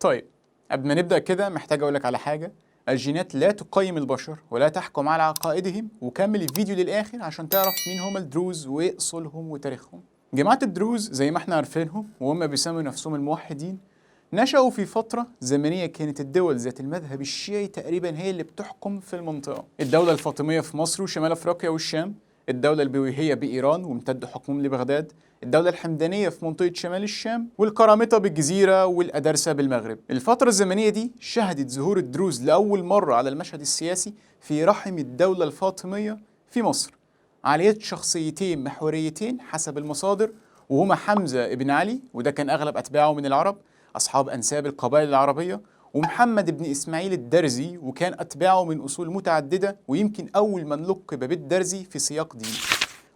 طيب، قبل ما نبدأ كده محتاج أقولك على حاجة. الجينات لا تقيم البشر ولا تحكم على عقائدهم، وكمل الفيديو للآخر عشان تعرف مين هم الدروز وإيه أصولهم وتاريخهم. جماعة الدروز زي ما احنا عارفينهم وهم بيسموا نفسهم الموحدين، نشأوا في فترة زمنية كانت الدول ذات المذهب الشيعي تقريبا هي اللي بتحكم في المنطقة. الدولة الفاطمية في مصر وشمال أفريقيا والشام، الدولة البويهية بإيران وامتد حكمهم لبغداد، الدولة الحمدانية في منطقة شمال الشام، والقرامطة بالجزيرة والأدرسة بالمغرب. الفترة الزمنية دي شهدت ظهور الدروز لأول مرة على المشهد السياسي في رحم الدولة الفاطمية في مصر، على يد شخصيتين محوريتين حسب المصادر، وهما حمزة ابن علي، وده كان أغلب أتباعه من العرب أصحاب أنساب القبائل العربية، ومحمد بن إسماعيل الدرزي، وكان أتباعه من أصول متعددة، ويمكن أول من لقب بالدرزي في سياق ديني.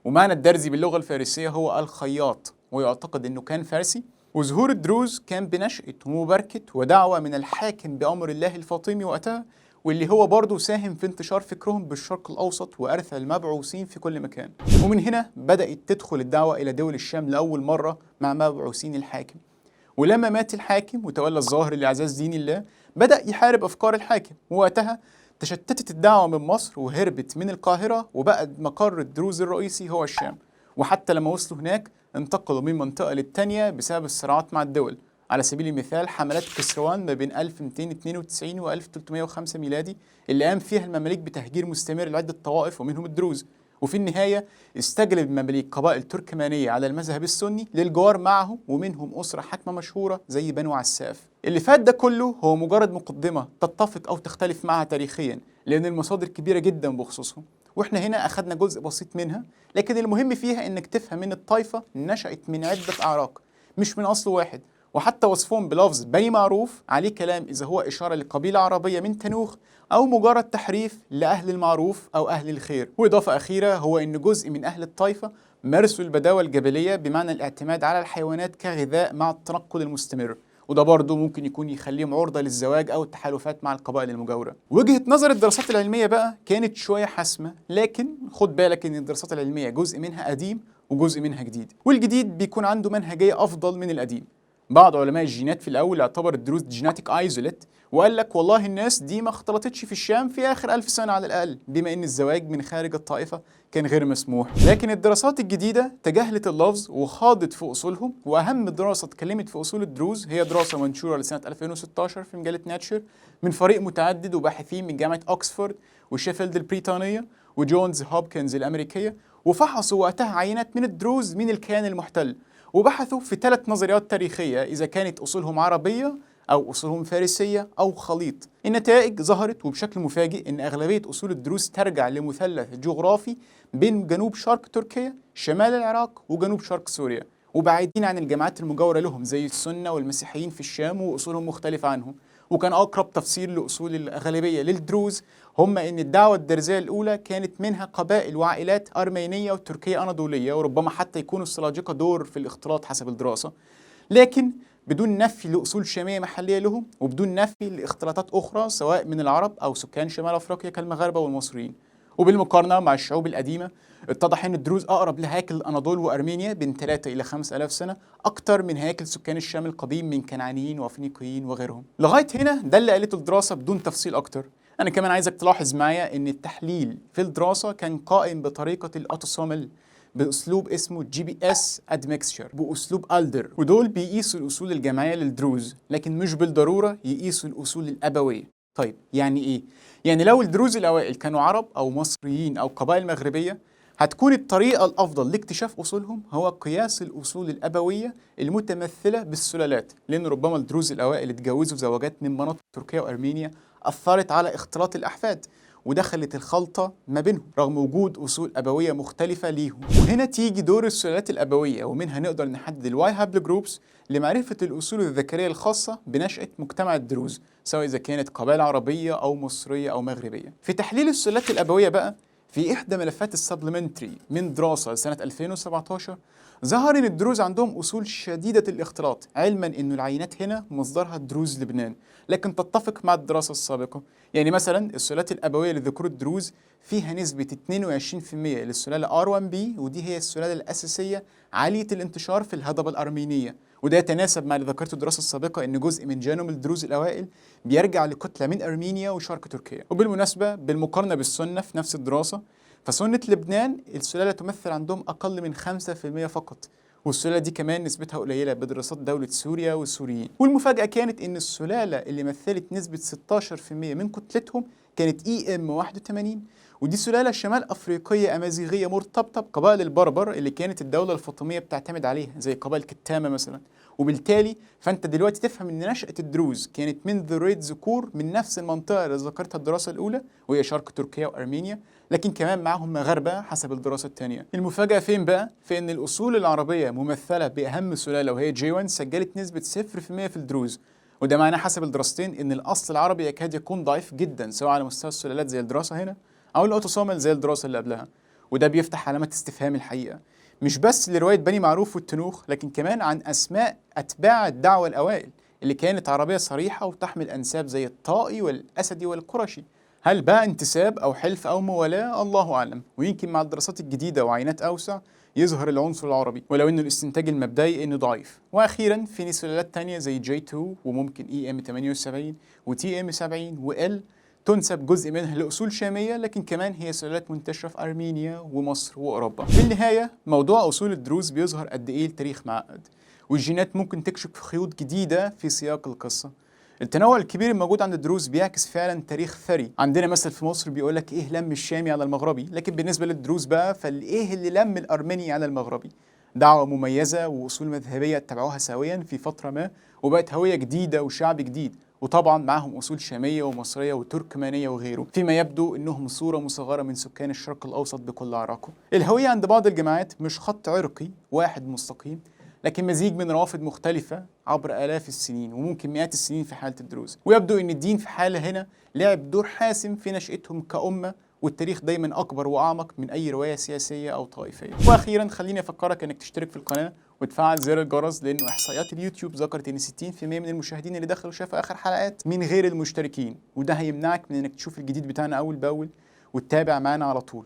ومعنى الدرزي باللغة الفارسية هو الخياط، ويعتقد أنه كان فارسي. وظهور الدروز كان بنشأة ومباركة ودعوة من الحاكم بأمر الله الفاطمي وقتها، واللي هو برضه ساهم في انتشار فكرهم بالشرق الأوسط وأرث المبعوثين في كل مكان. ومن هنا بدأت تدخل الدعوة إلى دول الشام لأول مرة مع مبعوثين الحاكم. ولما مات الحاكم وتولى الظاهر لإعزاز دين الله، بدأ يحارب أفكار الحاكم، ووقتها تشتتت الدعوة من مصر وهربت من القاهرة، وبقى مقر الدروز الرئيسي هو الشام. وحتى لما وصلوا هناك انتقلوا من منطقة للتانية بسبب الصراعات مع الدول. على سبيل المثال حملات كسروان ما بين 1292 و 1305 ميلادي، اللي قام فيها المماليك بتهجير مستمر لعدة طوائف ومنهم الدروز. وفي النهاية استجلب المماليك قبائل تركمانية على المذهب السني للجوار معهم، ومنهم أسرة حاكمة مشهورة زي بنو عساف. اللي فات ده كله هو مجرد مقدمة تتفق أو تختلف معها تاريخيا، لأن المصادر كبيرة جدا بخصوصهم، واحنا هنا أخدنا جزء بسيط منها. لكن المهم فيها إنك تفهم إن الطائفة نشأت من عدة أعراق مش من أصل واحد، وحتى وصفهم بلفظ بني معروف عليه كلام إذا هو إشارة لقبيلة عربية من تنوخ، أو مجرد تحريف لأهل المعروف أو أهل الخير. وإضافة أخيرة هو إن جزء من أهل الطائفة مارسوا البداوة الجبلية بمعنى الاعتماد على الحيوانات كغذاء مع التنقل المستمر، وده برضه ممكن يكون يخليهم عرضة للزواج أو التحالفات مع القبائل المجاورة. وجهة نظر الدراسات العلمية بقى كانت شوية حاسمة، لكن خد بالك إن الدراسات العلمية جزء منها قديم وجزء منها جديد، والجديد بيكون عنده منهجية أفضل من القديم. بعض علماء الجينات في الأول اعتبر الدروز جيناتيك ايزوليت، وقال لك والله الناس دي ما اختلطتش في الشام في آخر 1000 سنة على الأقل، بما إن الزواج من خارج الطائفة كان غير مسموح. لكن الدراسات الجديدة تجاهلت اللفظ وخاضت في أصولهم، وأهم دراسة اتكلمت في أصول الدروز هي دراسة منشورة لسنة 2016 في مجلة ناتشر من فريق متعدد وباحثين من جامعة أكسفورد وشيفيلد البريطانية وجونز هوبكنز الأمريكية، وفحصوا وقتها عينات من الدروز من الكيان المحتل، وبحثوا في 3 نظريات تاريخية إذا كانت أصولهم عربية أو أصولهم فارسية أو خليط. النتائج ظهرت وبشكل مفاجئ إن أغلبية أصول الدروز ترجع لمثلث جغرافي بين جنوب شرق تركيا، شمال العراق، وجنوب شرق سوريا، وبعيدين عن الجماعات المجاورة لهم زي السنة والمسيحيين في الشام وأصولهم مختلفة عنهم. وكان أقرب تفسير لأصول الأغلبية للدروز هم إن الدعوة الدرزية الأولى كانت منها قبائل وعائلات أرمينية وتركية أناضولية، وربما حتى يكونوا السلاجقة دور في الاختلاط حسب الدراسة، لكن بدون نفي لأصول شامية محلية لهم، وبدون نفي لاختلاطات أخرى سواء من العرب أو سكان شمال أفريقيا كالمغاربة والمصريين. وبالمقارنة مع الشعوب القديمة اتضح أن الدروز أقرب لهياكل الأناضول وأرمينيا بين 3 إلى 5000 سنة أكتر من هياكل سكان الشام القديم من كنعانيين وأفنيقيين وغيرهم. لغاية هنا ده اللي قالته الدراسة بدون تفصيل أكتر. أنا كمان عايزك تلاحظ معايا أن التحليل في الدراسة كان قائم بطريقة الأوتوسومال بأسلوب اسمه GPS Admixture بأسلوب ألدر، ودول بيقيسوا الأصول الجماعية للدروز لكن مش بالضرورة يقيسوا الأصول الأبوية. طيب يعني إيه؟ يعني لو الدروز الأوائل كانوا عرب أو مصريين أو قبائل مغربية، هتكون الطريقة الأفضل لاكتشاف أصولهم هو قياس الأصول الأبوية المتمثلة بالسلالات، لأن ربما الدروز الأوائل اتجوزوا زواجات من مناطق تركيا وأرمينيا أثرت على اختلاط الأحفاد، ودخلت الخلطة ما بينهم رغم وجود أصول أبوية مختلفة ليهم. وهنا تيجي دور السلالات الأبوية، ومنها نقدر نحدد الواي هابل جروبس لمعرفة الأصول الذكرية الخاصة بنشأة مجتمع الدروز، سواء إذا كانت قبائل عربية أو مصرية أو مغربية. في تحليل السلالات الأبوية بقى، في إحدى ملفات السبلمنتري من دراسة سنة 2017 ظهر إن الدروز عندهم أصول شديدة الاختلاط، علما إنه العينات هنا مصدرها دروز لبنان، لكن تتفق مع الدراسة السابقة. يعني مثلا السلالات الأبوية لذكور الدروز فيها نسبة 22% للسلالة R1B، ودي هي السلالة الأساسية عالية الانتشار في الهضبة الأرمينية، وده يتناسب مع اللي ذكرته الدراسة السابقة إن جزء من جينوم الدروز الأوائل بيرجع لكتلة من أرمينيا وشرق تركيا. وبالمناسبة بالمقارنة بالسنة في نفس الدراسة، فسنة لبنان السلالة تمثل عندهم أقل من 5% فقط، والسلالة دي كمان نسبتها قليلة بدراسات دولة سوريا والسوريين. والمفاجأة كانت إن السلالة اللي مثلت نسبة 16% من كتلتهم كانت EM81، ودي سلالة شمال أفريقية أمازيغية مرتبطة بقبائل البربر اللي كانت الدولة الفاطمية بتعتمد عليها زي قبائل كتامة مثلا. وبالتالي فأنت دلوقتي تفهم إن نشأة الدروز كانت من ذرية ذكور من نفس المنطقة اللي ذكرتها الدراسة الأولى وهي شرق تركيا وأرمينيا، لكن كمان معهم مغاربة حسب الدراسة الثانية. المفاجأة فين بقى؟ في إن الأصول العربية ممثلة بأهم سلالة وهي J1 سجلت نسبة 0% في الدروز، وده معناه حسب الدراستين إن الأصل العربي يكاد يكون ضعيف جدا سواء على مستوى السلالات زي الدراسة هنا أو الأوتوسومال زي الدراسة اللي قبلها. وده بيفتح علامات استفهام الحقيقة، مش بس لرواية بني معروف والتنوخ، لكن كمان عن أسماء أتباع الدعوة الأوائل اللي كانت عربية صريحة وتحمل أنساب زي الطائي والأسدي والقرشي. هل بقى انتساب أو حلف أو موالاة؟ الله أعلم، ويمكن مع الدراسات الجديدة وعينات أوسع يظهر العنصر العربي، ولو إنه الاستنتاج المبدئي إنه ضعيف. وأخيرا في سلالات تانية زي J2 وممكن EM78 وTM70 وL تنسب جزء منها لأصول شامية، لكن كمان هي سلالات منتشرة في أرمينيا ومصر وأوروبا. في النهاية موضوع أصول الدروز بيظهر قد إيه التاريخ معقد، والجينات ممكن تكشف خيوط جديدة في سياق القصة. التنوع الكبير الموجود عند الدروز بيعكس فعلا تاريخ ثري. عندنا مثل في مصر بيقولك إيه لم الشامي على المغربي، لكن بالنسبة للدروز بقى فالإيه اللي لم الأرمني على المغربي. دعوة مميزة وأصول مذهبية اتبعوها سويا في فترة ما وبقت هوية جديدة وشعب جديد، وطبعا معهم أصول شامية ومصرية وتركمانية وغيره، فيما يبدو أنهم صورة مصغرة من سكان الشرق الأوسط بكل أعراقه. الهوية عند بعض الجماعات مش خط عرقي واحد مستقيم، لكن مزيج من روافد مختلفة عبر آلاف السنين وممكن مئات السنين في حالة الدروز. ويبدو أن الدين في حالة هنا لعب دور حاسم في نشأتهم كأمة، والتاريخ دايما أكبر وأعمق من أي رواية سياسية أو طائفية. وأخيرا خليني أفكرك أنك تشترك في القناة وتفعل زر الجرس، لأنه إحصائيات اليوتيوب ذكرت أن 60% من المشاهدين اللي دخلوا شافوا آخر حلقات من غير المشتركين، وده هيمنعك من أنك تشوف الجديد بتاعنا أول بأول وتتابع معنا على طول.